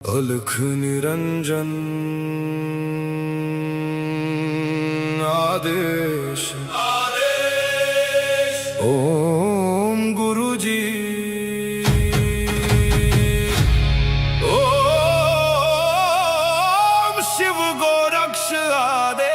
अलख निरंजन आदेश ओम गुरुजी ओम शिव गोरक्ष आदेश।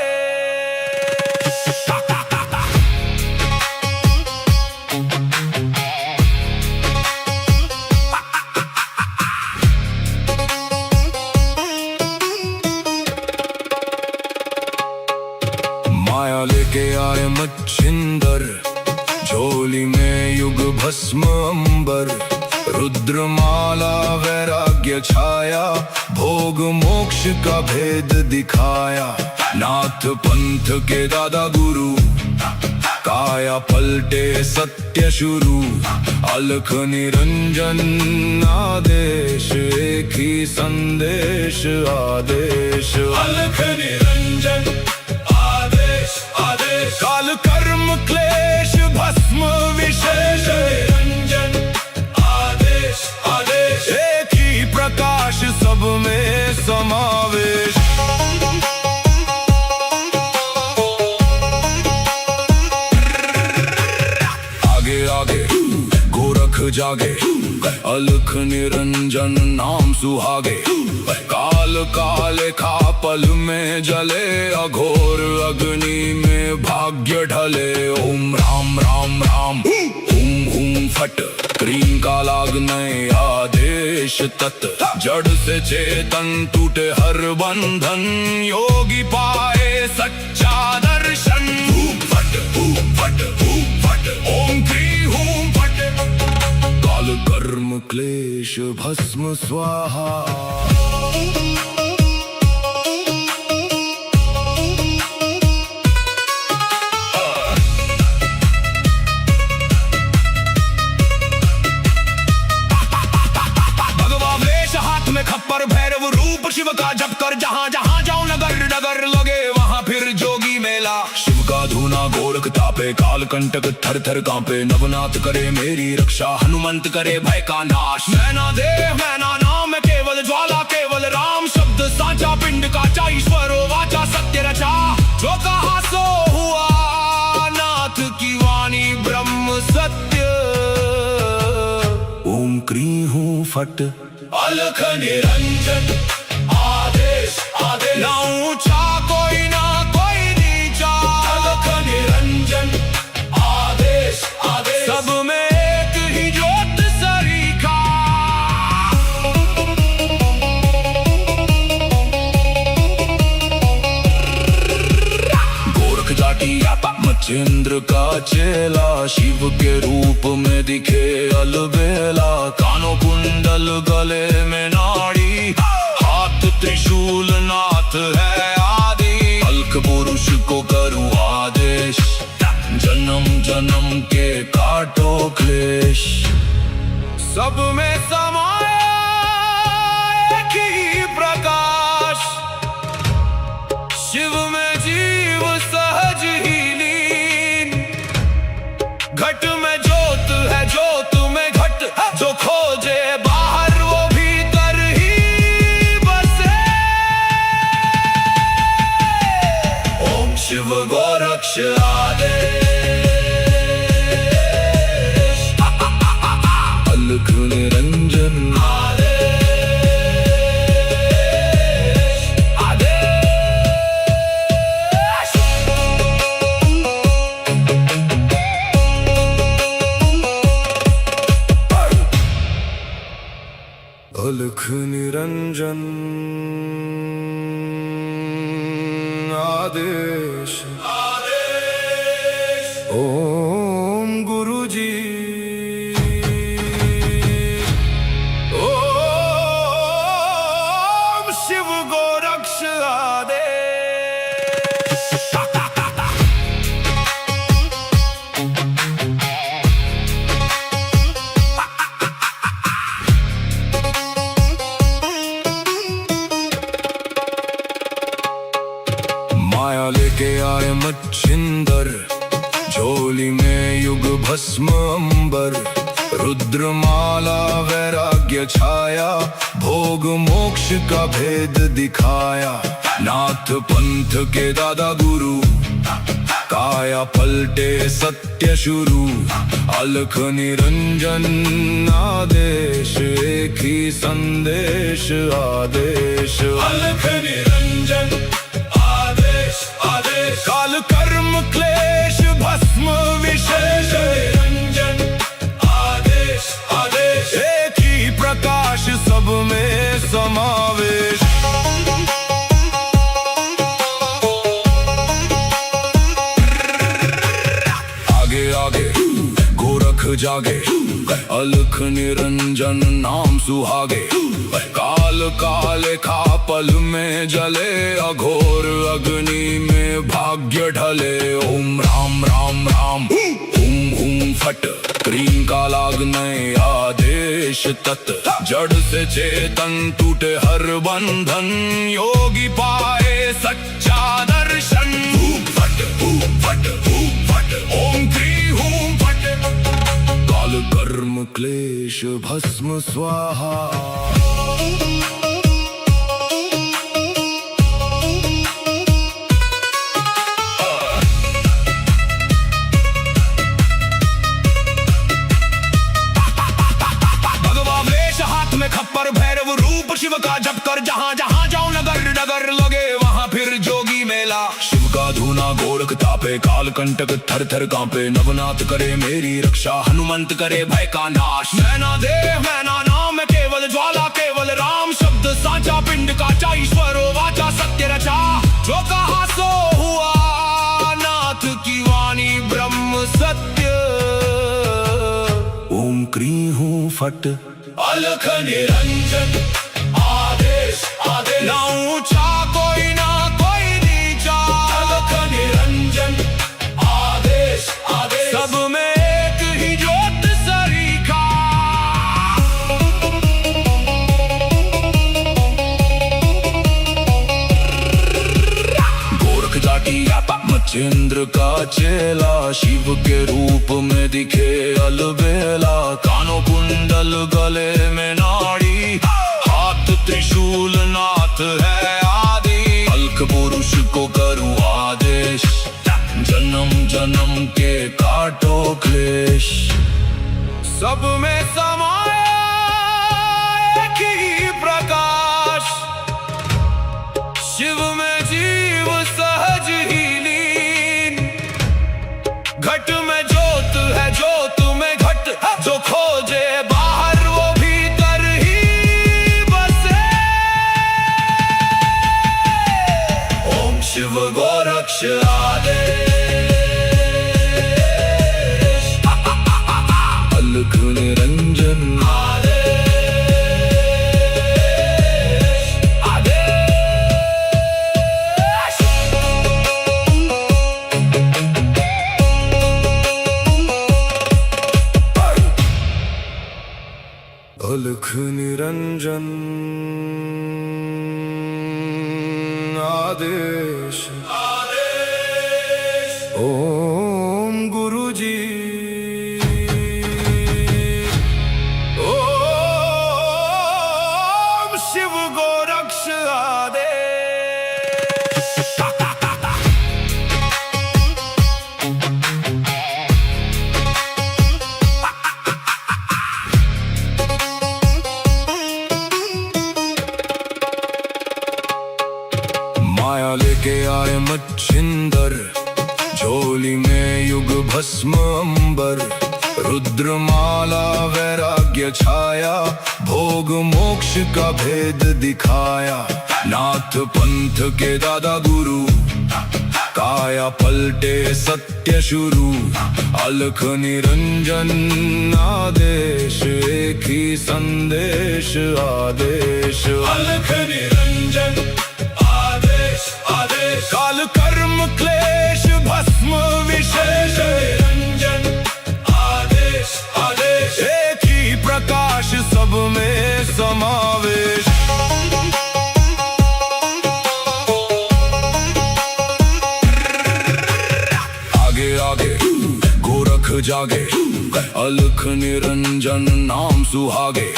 माया लेके आए मच्छिंदर, झोली में युग भस्म अंबर। रुद्रमाला वैराग्य छाया, भोग मोक्ष का भेद दिखाया। नाथ पंथ के दादा गुरु, काया पलटे सत्य शुरू। अलख निरंजन आदेश, एक ही संदेश आदेश। अलख निरंजन काल कर्म क्लेश भस्म विशेष। निरंजन आदेश आदेश, एक ही प्रकाश सब में समावेश। आगे आगे गोरख जागे, अलख निरंजन नाम सुहागे। काल काले का पल में जले, अघोर अग्नि में भाग्य ढले। ओम राम राम राम हुम हुम फट, क्रीम का लागने आदेश तत्। जड़ से चेतन टूटे हर बंधन, योगी पाए सच्चा दर्शन। हुम फट ओम क्रीम हुम फट, काल कर्म क्लेश भस्म स्वाहा। खप्पर भैरव रूप शिव का जप कर, जहाँ जहाँ जाऊं नगर नगर लगे वहाँ फिर जोगी मेला। शिव का धूना गोरख तापे, काल कंटक थर थर कांपे। नवनाथ करे मेरी रक्षा, हनुमंत करे भय का नाश। मैना देव मैना नाम केवल ज्वाला, केवल राम शब्द साचा। पिंड का चा ईश्वर वाचा, सत्य रचा। जो कहा सो हुआ, नाथ की वाणी ब्रह्म सत्य। ओम क्रीं हूँ फट, अलख निरंजन आदेश आदेश। ना ऊंचा कोई ना कोई नीचा, अलख निरंजन आदेश आदेश। सब में एक ही ज्योत सरीखा। गोरख जाटी मच्छिंद्र का चेला, शिव के रूप में दिखे अलबेला। कानों कुंडल गले में नाड़ी, हाथ त्रिशूल नाथ है आदि। अलख पुरुष को करूं आदेश, जन्म जन्म के काटो क्लेश। सब में समाया एक ही प्रकाश, शिव में जीव सहज ही लीन। घट में ज्योत है, ज्योत में घट। जो खोजे बाहर वो भीतर ही बसे। ओम शिव गोरक्ष आदेश। अलख निरंजन आदेश आदेश। अलख निरंजन आदेश आदेश। ओम गुरुजी ओम शिव गोरक्ष आदेश। माया लेके आए मच्छिंदर, झोली में युग भस्म अंबर। रुद्रमाला वैराग्य वैराग्य छाया, भोग मोक्ष का भेद दिखाया। नाथ पंथ के दादा गुरु, काया पलटे सत्य शुरू। अलख निरंजन आदेश, एक ही संदेश आदेश। अलख निरंजन आदेश आदेश, काल कर्म क्लेश भस्म विशेष। निरंजन आदेश आदेश, एक ही प्रकाश सब में समावेश। गोरख जागे, अलख निरंजन नाम सुहागे। काल काले खा पल में जले, अघोर अग्नि में भाग्य ढले। ओम राम राम राम, हुम हुम फट, क्रीम का लागने आदेश तत्। जड़ से चेतन टूटे हर बंधन, योगी पाए सच्चा दर्शन। फट फट फट, ओम क्रीम हुम फट, काल कर्म क्लेश भस्म स्वाहा। खप्पर भैरव रूप शिव का जप कर, जहाँ जहाँ जाओ नगर नगर लगे वहाँ फिर जोगी मेला। शिव का धूना गोरख तापे, काल कंटक थर थर कांपे। नवनाथ करे मेरी रक्षा, हनुमंत करे भय का नाश। मैना देह मैना नाम केवल ज्वाला, केवल राम शब्द साचा। पिंड काचा ईश्वरो वाचा, सत्य रचा। जो कहा सो हुआ, नाथ की वाणी ब्रह्म सत्य। ओम क्री हूँ फट, अलख निरंजन आदेश आदेश। ना ऊंचा कोई ना कोई नीचा, अलख निरंजन आदेश आदेश। सब में एक ही ज्योत सरीखा। गोरख जाटी मचेंद्र का चेला, शिव के रूप में दिखे अलबेला। कानों कुंडल गले में नाड़ी, हाथ त्रिशूल नाथ है आदि। अलख पुरुष को करूं आदेश, जन्म जन्म के काटो क्लेश। सब में समाया एक ही प्रकाश, शिव में जीव सहज ही लीन। घट में ज्योत है, ज्योत में घट, जो खोजे बाहर वो भीतर ही बसे। ओम शिव गोरक्ष आदेश, अलख निरंजन आदेश आदेश। अलख निरंजन आदेश आदेश। ओम गुरुजी, ओम शिव गोरक्ष आदेश। माया लेके आए मच्छिंदर, झोली में युग भस्म अंबर। रुद्रमाला वैराग्य छाया, भोग मोक्ष का भेद दिखाया। नाथ पंथ के दादा गुरु, काया पलटे सत्य शुरू। अलख निरंजन आदेश, एक ही संदेश आदेश। अलख निरंजन आदेश आदेश, काल कर्म क्लेश भस्म विशेष। निरंजन आदेश आदेश, एक ही प्रकाश सब में समावेश। आगे आगे गोरख जागे, अलख निरंजन नाम सुहागे।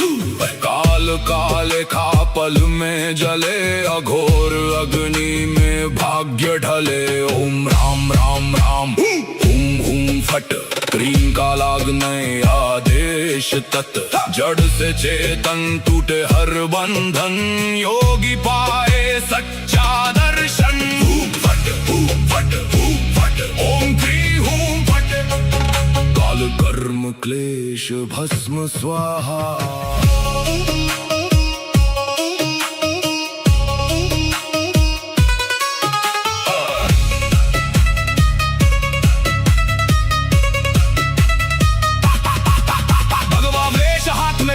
काल काले खा पल में जले अघोर अग्नि में भाग्य ढले। ओम राम राम राम हुम हुम फट क्रीम का लागने आदेश तत् जड़ से चेतन टूटे हर बंधन योगी पाए सच्चा दर्शन। फट फट फट ओम क्री हूं फट काल कर्म क्लेश भस्म स्वाहा।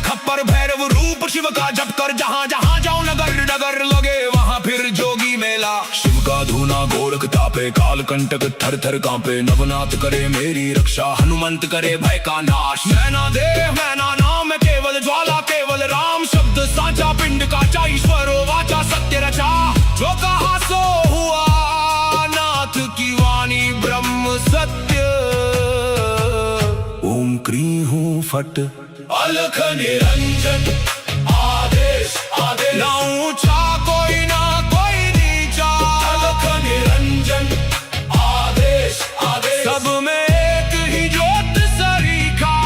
खप्पर भैरव रूप शिव का जप कर जहां जहां जाऊं नगर नगर लगे वहां फिर जोगी मेला। शिव का धूना गोरख तापे काल कंटक थर थर कांपे नवनाथ करे मेरी रक्षा हनुमंत करे भय का नाश। मैना देह मैना नाम केवल ज्वाला केवल राम शब्द साचा पिंड का ईश्वर वाचा सत्य रचा। जो कहा सो हुआ नाथ की वाणी ब्रह्म सत्य। ओम क्री हूं फट अलख निरंजन आदेश आदेश। ना ऊंचा कोई ना कोई नीचा अलख निरंजन आदेश आदेश। सब में एक ही ज्योत सरीखा।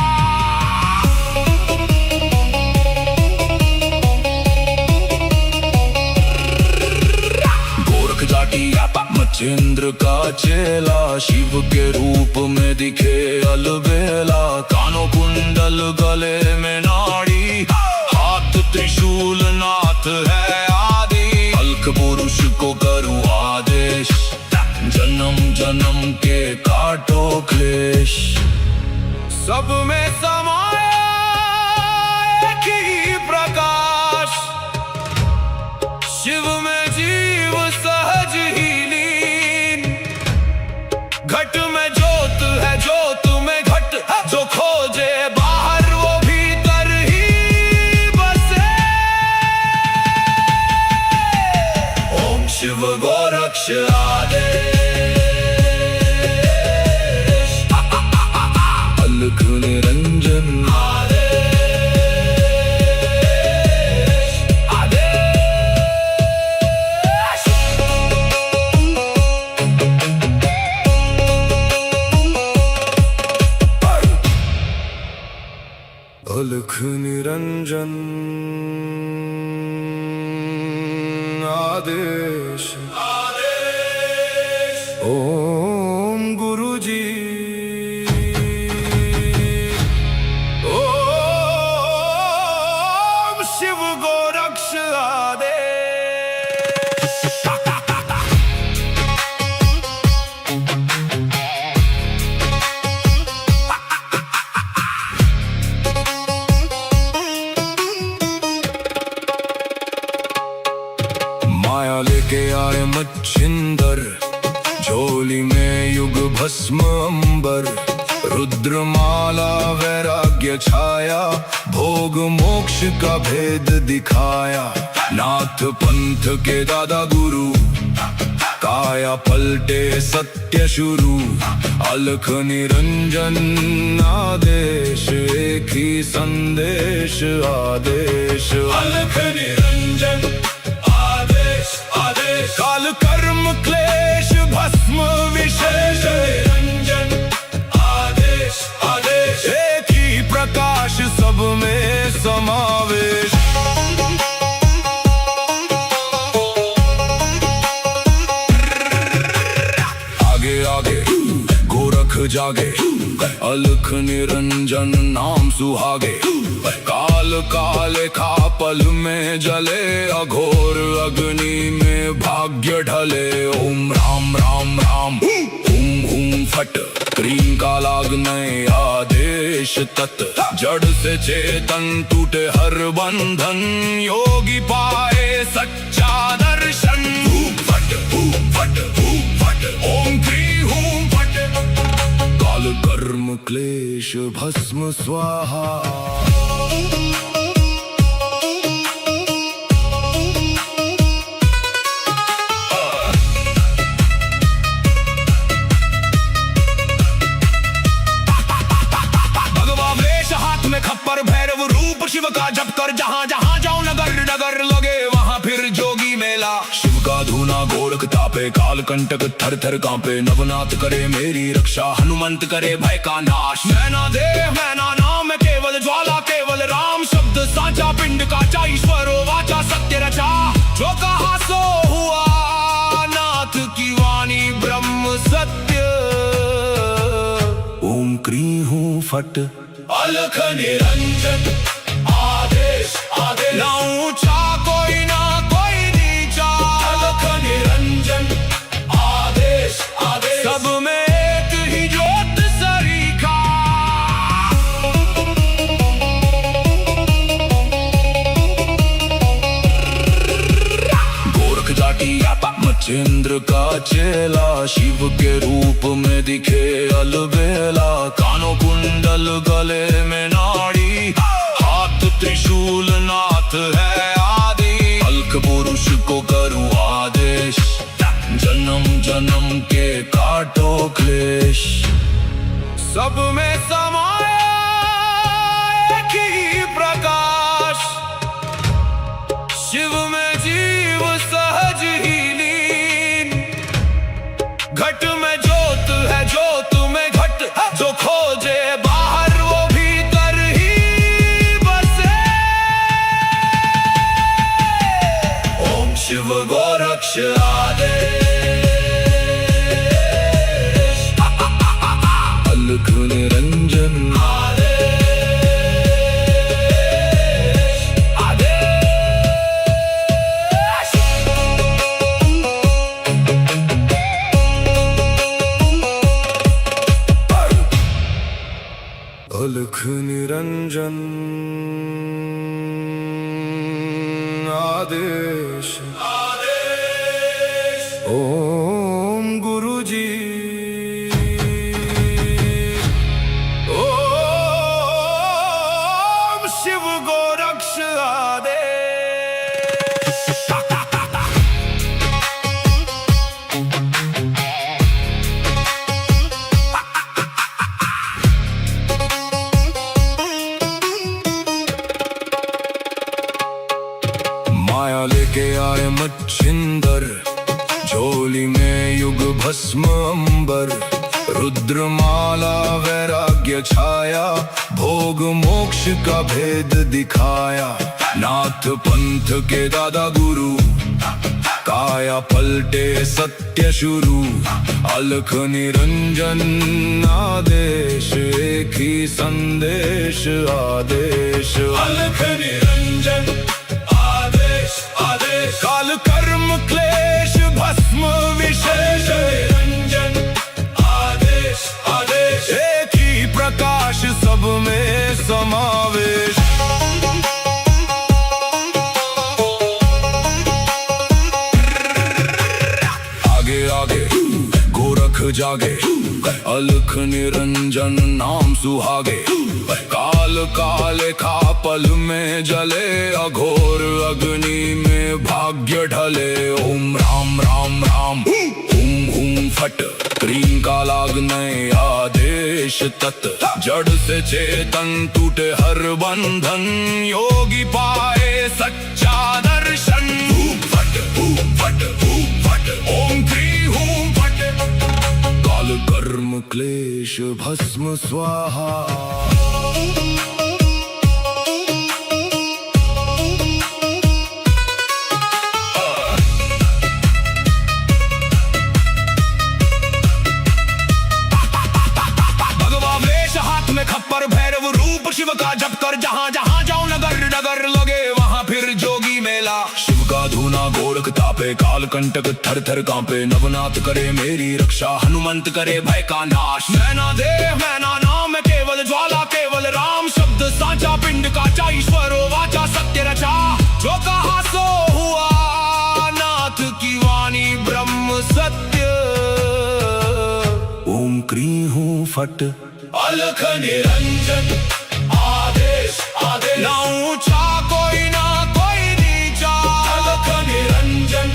गोरख जाटी मचेंद्र का चेला शिव के रूप में दिखे अलबेला। कानों कुंडल गले में नाड़ी हाथ त्रिशूल नाथ है आदि। अलख पुरुष को करूं आदेश जन्म जन्म के काटो क्लेश। सब में समाया एक ही प्रकाश शिव में जीव सहज ही लीन। घट में ज्योत है ज्योत में घट जो खोजे बाहर वो भीतर ही बसे। ओम शिव गोरक्ष आदेश अलख निरंजन आदेश आदेश। अलख निरंजन आदेश आदेश। ओम गुरु जी ओम शिव गोरक्ष आदेश। माया लेके आए मच्छिंदर झोली में युग भस्म अंबर। रुद्रमाला वैराग्य छाया भोग मोक्ष का भेद दिखाया। नाथ पंथ के दादा गुरु काया पलटे सत्य शुरू। अलख निरंजन आदेश एक ही संदेश आदेश। अलख निरंजन आदेश आदेश। काल कर्म क्लेश भस्म विशेष निरंजन आदेश आदेश। एक ही प्रकाश सब में समावेश। आगे आगे गोरख जागे अलख निरंजन नाम सुहागे। काल काले खा पल में जले अघोर अग्नि में भाग्य ढले। ओम राम राम राम हुम हुम फट क्रीम का लागने आदेश तत् जड़ से चेतन टूटे हर बंधन योगी पाए सच्चा दर्शन। फट फट फट ओम क्री हूं फट काल कर्म क्लेश भस्म स्वाहा। खप्पर भैरव रूप शिव का जप कर जहां गोरख तापे काल कंटक थर थर कांपे। नवनाथ करे मेरी रक्षा हनुमंत करे भय का नाश। मैना देव मैना नाम केवल ज्वाला केवल राम। शब्द साचा पिंड काचा ईश्वरो वाचा सत्य रचा। जो कहा सो हुआ नाथ की वाणी ब्रह्म सत्य। ओम क्री हूँ फट अलख निरंजन आदेश आदेश। ना ऊंचा कोई ना कोई नीचा। अलख निरंजन आदेश आदेश। सब में एक ही ज्योत सरीखा। गोरख जाटी मच्छिंद्र का चेला। शिव के रूप में दिखे अलबेला। कानों कुंडल गले में नाड़ी। हाथ त्रिशूल नाथ है आदि। अलख पुरुष को करूं आदेश। जन्म जन्म के काटो क्लेश। सब में समाया एक ही प्रकाश। शिव में जीव सहज ही लीन। घट में ज्योत है ज्योत में घट। जो खोजे बाहर वो भीतर ही बसे। ओम शिव गोरक्ष आदेश। अलख निरंजन आदेश आदेश। अलख निरंजन आदेश आदेश। ओम गुरुजी ओम शिव गोरक्ष आदेश। माया लेके आए मच्छिंदर। झोली में युग भस्म अंबर। रुद्रमाला वैराग्य छाया। भोग मोक्ष का भेद दिखाया। नाथ पंथ के दादा गुरु। काया पलटे सत्य शुरू। अलख निरंजन आदेश एक ही संदेश आदेश। अलख निरंजन आदेश आदेश। काल कर्म क्लेश भस्म विशेष। निरंजन आदेश आदेश। एक ही प्रकाश सब में समावेश। आगे आगे गोरख जागे। अलख निरंजन नाम सुहागे। काल काले खा पल में जले। अघोर अग्नि में भाग्य ढले। ओम राम राम राम हुम हुम फट। क्रीम का लागने आदेश तत्। जड़ से चेतन टूटे हर बंधन। योगी पाए सच्चा दर्शन। फट फट फट। ओम क्री हूं फट। काल कर्म क्लेश भस्म स्वाहा। खप्पर भैरव रूप शिव का जप कर। जहाँ जहाँ जाऊं नगर नगर लगे वहाँ फिर जोगी मेला। शिव का धूना गोरख तापे काल कंटक थर थर कांपे। नवनाथ करे मेरी रक्षा हनुमंत करे भय का नाश। मैना देव मैना नाम केवल ज्वाला केवल राम। शब्द साचा पिंड काचा ईश्वरो वाचा सत्य रचा। जो कहा सो हुआ नाथ की वाणी ब्रह्म सत्य। ओम क्री हूँ फट अलख निरंजन आदेश आदेश। ना ऊंचा कोई ना कोई नीचा। अलख निरंजन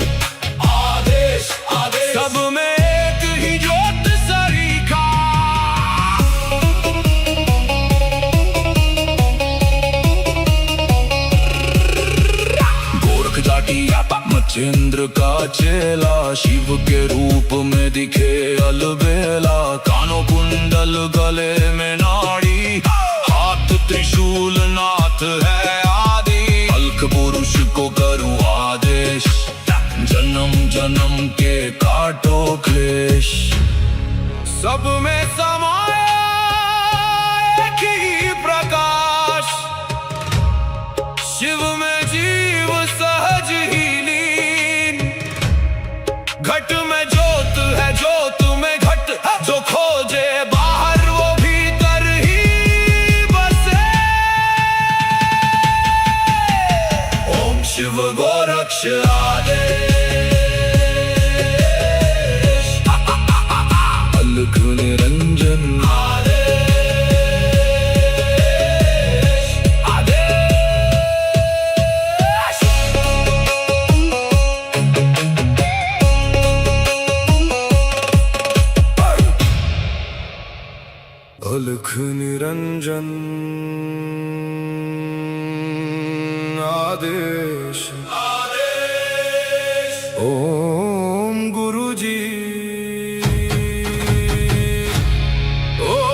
आदेश आदेश। सब में एक ही ज्योत सरीखा। गोरख जाटी मचिंद्र का चेला शिव के रूप में दिखे अलबेला। कानों कुंडल गले में नाड़ी, हाथ त्रिशूल नाथ है आदि। अलख पुरुष को करूं आदेश, जन्म जन्म के काटो क्लेश। सब में समाया एक ही प्रकाश, शिव में जीव सहज ही लीन। घट में ज्योत है, ज्योत में घट, जो खोजे बाहर वो भीतर ही बसे। ओम शिव गोरक्ष आदेश, अलख निरंजन अलख निरंजन आदेश। ओम गुरु जी, ओम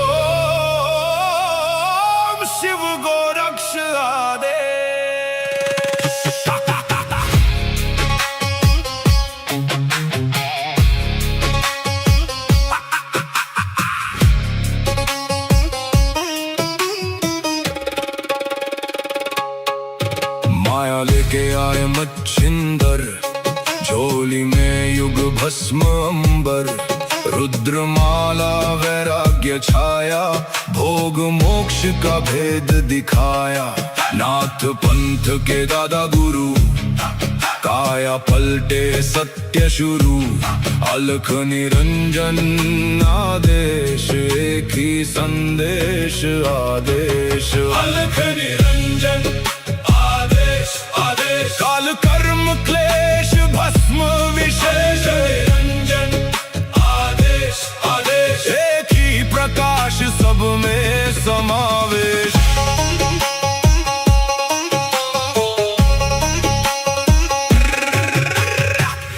शिव गोरक्ष आदेश। माया लेके आए मच्छिंदर, झोली में युग भस्म अंबर। रुद्रमाला वैराग्य छाया, भोग मोक्ष का भेद दिखाया। नाथ पंथ के दादा गुरु, काया पलटे सत्य शुरू। अलख निरंजन आदेश, एक ही संदेश आदेश। अलख निरंजन आदेश, काल कर्म क्लेश भस्म विशेष। निरंजन आदेश आदेश, एक ही प्रकाश सब में समावेश।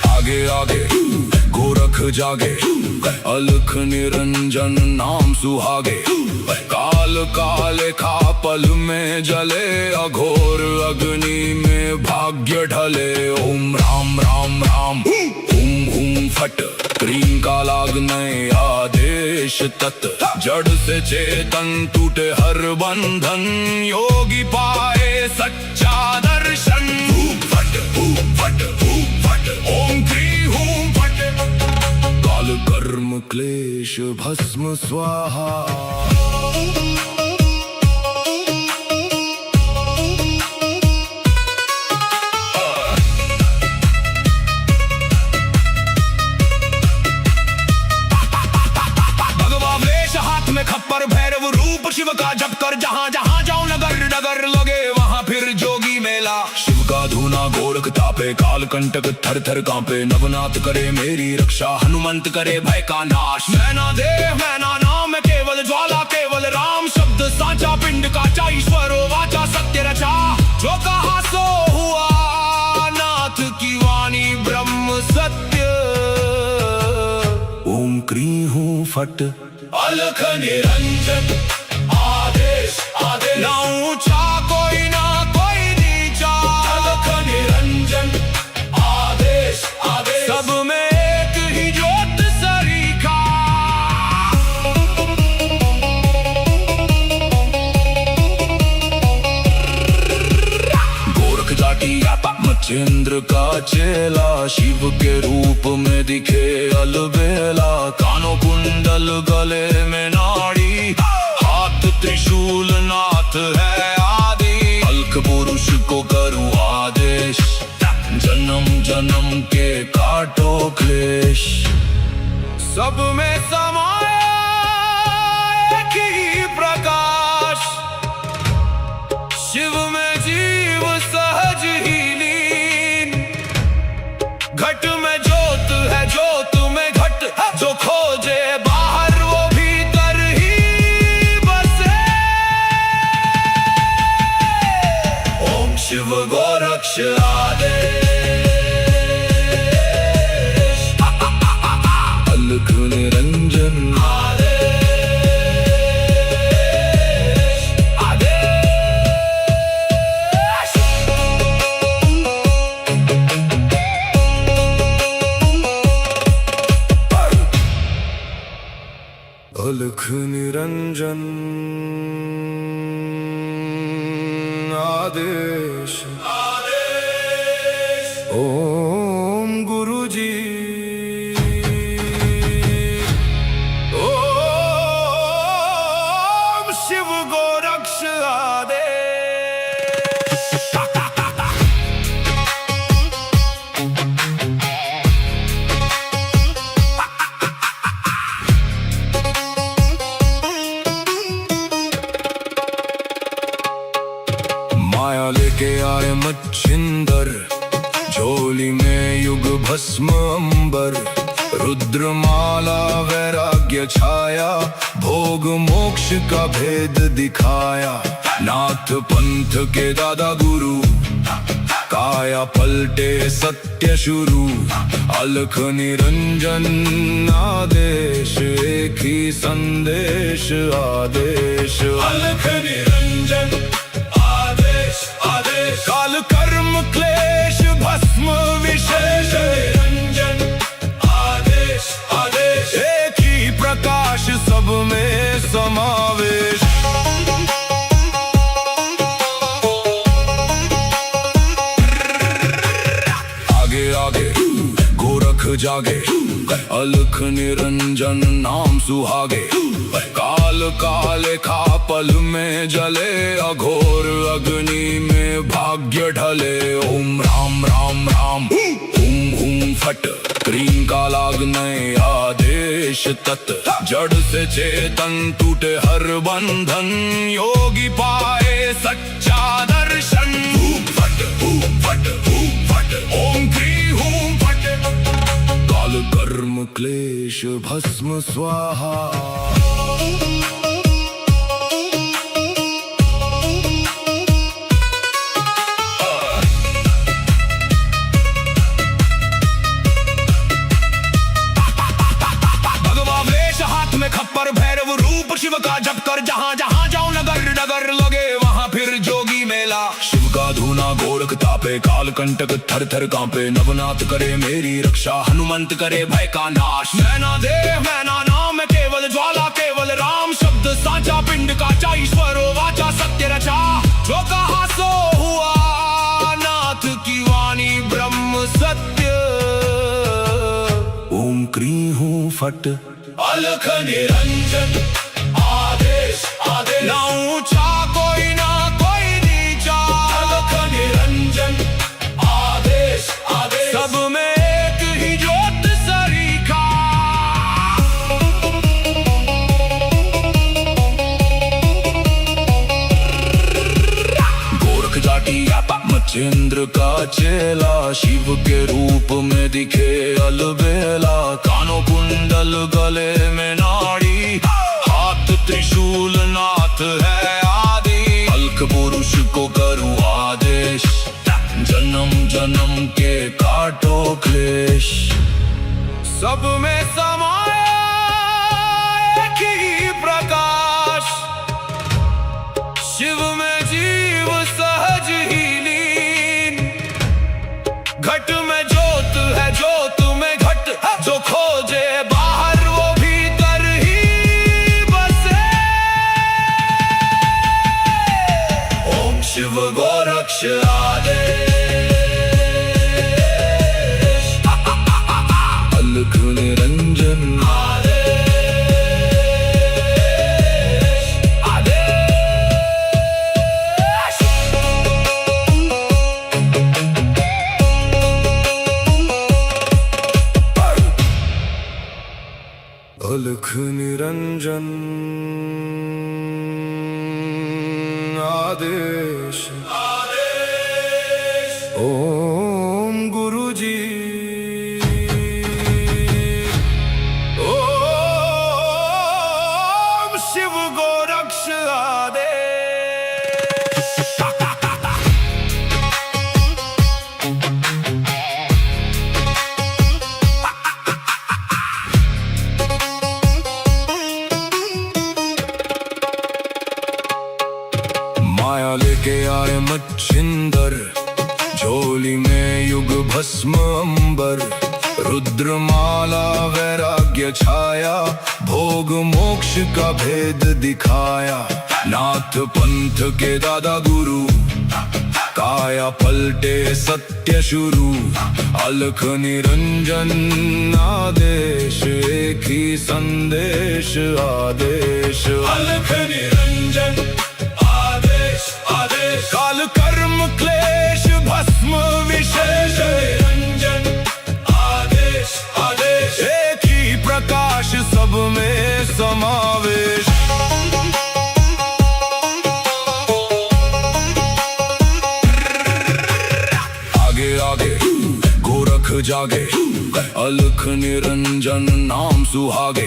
आगे आगे गोरख जागे, अलख निरंजन नाम सुहागे। काल काले खा पल में जले, अघोर अग्नि में भाग्य ढले। ओम राम राम राम, हुम हुम फट, क्रीम का लागने आदेश तत्। जड़ से चेतन टूटे हर बंधन, योगी पाए सच्चा दर्शन। फट फट फट, ओम क्री हूं फट। काल कर्म क्लेश भस्म स्वाहा। खप्पर भैरव रूप शिव का जप कर, जहाँ जहाँ जाओ नगर नगर लगे वहाँ फिर जोगी मेला। शिव का धूना गोरख तापे, काल कंटक थर थर कांपे। नवनाथ करे मेरी रक्षा, हनुमंत करे भय का नाश। मैना देह मैना नाम केवल ज्वाला, केवल राम शब्द साचा। पिंड काचा ईश्वरो वाचा, सत्य रचा। जो कहा सो हुआ, नाथ की वाणी ब्रह्म सत्य। ओम क्री हूं फट, अलख निरंजन आदेश आदेश। ना ऊंचा कोई ना कोई नीचा, अलख निरंजन आदेश आदेश। सब में एक ही ज्योत सरीखा। गोरख जाटी मचिंद्र का चेला, शिव के रूप में दिखे अलबेला। कानों कुंडल गले में नाड़ी, हाथ त्रिशूल नाथ है आदि। अलख पुरुष को करूं आदेश, जन्म जन्म के काटो क्लेश। सब में समाया एक ही प्रकाश, शिव में जीव सहज ही लीन। घट में ज्योत है, ज्योत में घट, जो खोजे बाहर वो भीतर ही बसे। ओम शिव गोरक्ष आदेश। अलख निरंजन आदेश ओम गुरुजी ओम शिव गोरक्ष आदेश। माया लेके आए मच्छिंदर, झोली में युग भस्म अंबर। रुद्रमाला वैराग्य छाया, भोग मोक्ष का भेद दिखाया। नाथ पंथ के दादा गुरु, काया पलटे सत्य शुरू। अलख निरंजन आदेश, एक ही संदेश आदेश। अलख निरंजन काल कर्म क्लेश भस्म विशेष। निरंजन आदेश आदेश, एक ही प्रकाश सब में समावेश। आगे आगे गोरख जागे, अलख निरंजन नाम सुहागे। काल काले खा पल में जले, अघोर अग्नि में भाग्य ढले। ओम राम राम राम हुम हुम फट, क्रीम का लागने आदेश तत्। जड़ से चेतन टूटे हर बंधन, योगी पाए सच्चा दर्शन। हुम फट ओम क्री हुम फट, काल कर्म क्लेश भस्म स्वाहा। खप्पर भैरव रूप शिव का जप कर, जहाँ जहाँ जाऊं नगर नगर लगे वहाँ फिर जोगी मेला। शिव का धूना गोरख तापे, काल कंटक थर थर कांपे। नवनाथ करे मेरी रक्षा, हनुमंत करे भय का नाश। मैना देह मैना नाम केवल ज्वाला, केवल राम शब्द साचा। पिंड काचा ईश्वरो वाचा, सत्य रचा। जो कहा सो हुआ, नाथ की वाणी ब्रह्म सत्य। ओम क्री हूँ फट, अलख निरंजन आदेश आदेश। ना ऊंचा कोई ना कोई नीचा, अलख निरंजन आदेश आदेश। सब में एक ही ज्योत सरीखा। गोरख जाटी मच्छिंद्र का चेला, शिव के रूप में दिखे अलबेला। कानों कुंडल गले में नाड़ी, हाथ त्रिशूल नाथ है आदि। अलख पुरुष को करूं आदेश, जन्म जन्म के काटो क्लेश। सब में समाया एक ही प्रकाश, शिव में जीव सहज ही लीन। घट में ज्योत है, ज्योत में घट। जो खोजे बाहर वो भीतर ही बसे। ओम शिव गोरक्ष आदेश, अलख निरंजन अलख निरंजन आदेश आदेश। ओम गुरुजी ओम शिव गोरक्ष आदेश। माया लेके आए मच्छिंदर, झोली में युग भस्म अंबर। रुद्रमाला वैराग्य छाया, भोग मोक्ष का भेद दिखाया। नाथ पंथ के दादा गुरु, काया पलटे सत्य शुरू। अलख निरंजन आदेश, एक ही संदेश आदेश। अलख निरंजन आदेश आदेश, काल कर्म क्लेश भस्म विशेष। निरंजन आदेश आदेश, एक ही प्रकाश सब में समावेश। गोरख जागे, अलख निरंजन नाम सुहागे।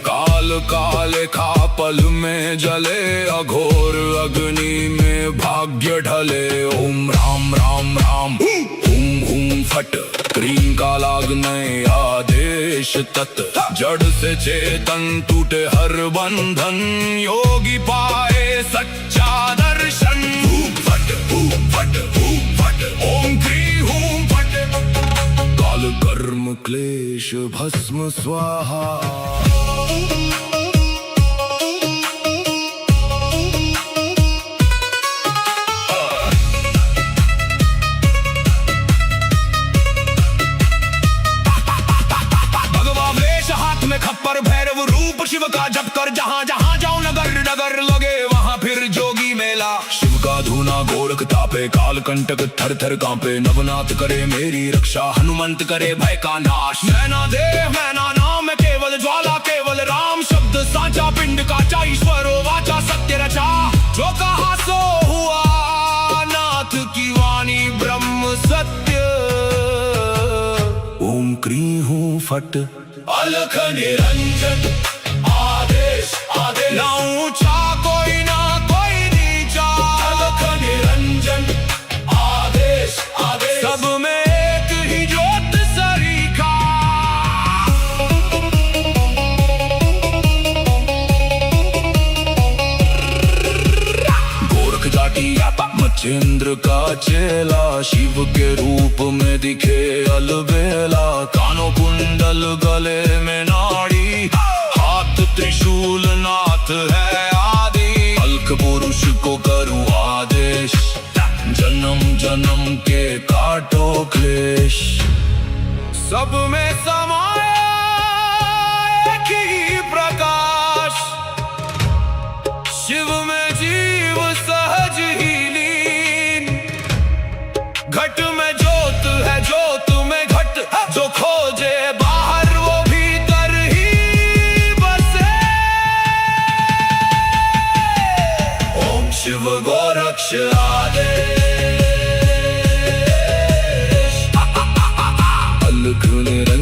काल काले खा पल में जले, अघोर अग्नि में भाग्य ढले। ओम राम राम राम, हुम हुम फट, क्रीम का लागने आदेश तत्। जड़ से चेतन टूटे हर बंधन, योगी पाए सच्चा दर्शन। फट फट फट, ओम क्रीम हुम फट, काल कर्म क्लेश भस्म स्वाहा। भगवा वेश हाथ में खप्पर, भैरव रूप शिव का जप कर। जहाँ जहाँ जाऊं नगर नगर लगे वहाँ फिर जोगी मेला। शिव का धूना गोरख तापे, काल कंटक थर थर कांपे। नवनाथ करे मेरी रक्षा, हनुमंत करे भय का नाश। मैना देह मैना नाम केवल ज्वाला, केवल राम शब्द साचा। पिंड काचा ईश्वरो वाचा, सत्य रचा। जो कहा सो हुआ, नाथ की वाणी ब्रह्म सत्य। ओम क्री हूँ फट, अलख निरंजन आदेश आदेश। ना ऊंचा कोई ना कोई नीचा, अलख निरंजन आदेश आदेश। सब में एक ही ज्योत सरीखा। गोरख जाटी मच्छिंद्र का चेला, शिव के रूप में दिखे अलबेला। कानों कुंडल गले में नाड़ी, हाथ त्रिशूल नाथ है आदि। अलख पुरुष को करूं आदेश, जन्म जन्म के काटो क्लेश। सब में समाया एक ही प्रकाश, शिव में जीव सहज ही लीन। घट में ज्योत है, ज्योत में घट। जो खोजे बाहर वो भीतर ही बसे। ओम शिव गोरक्ष आदेश। अलख निरंजन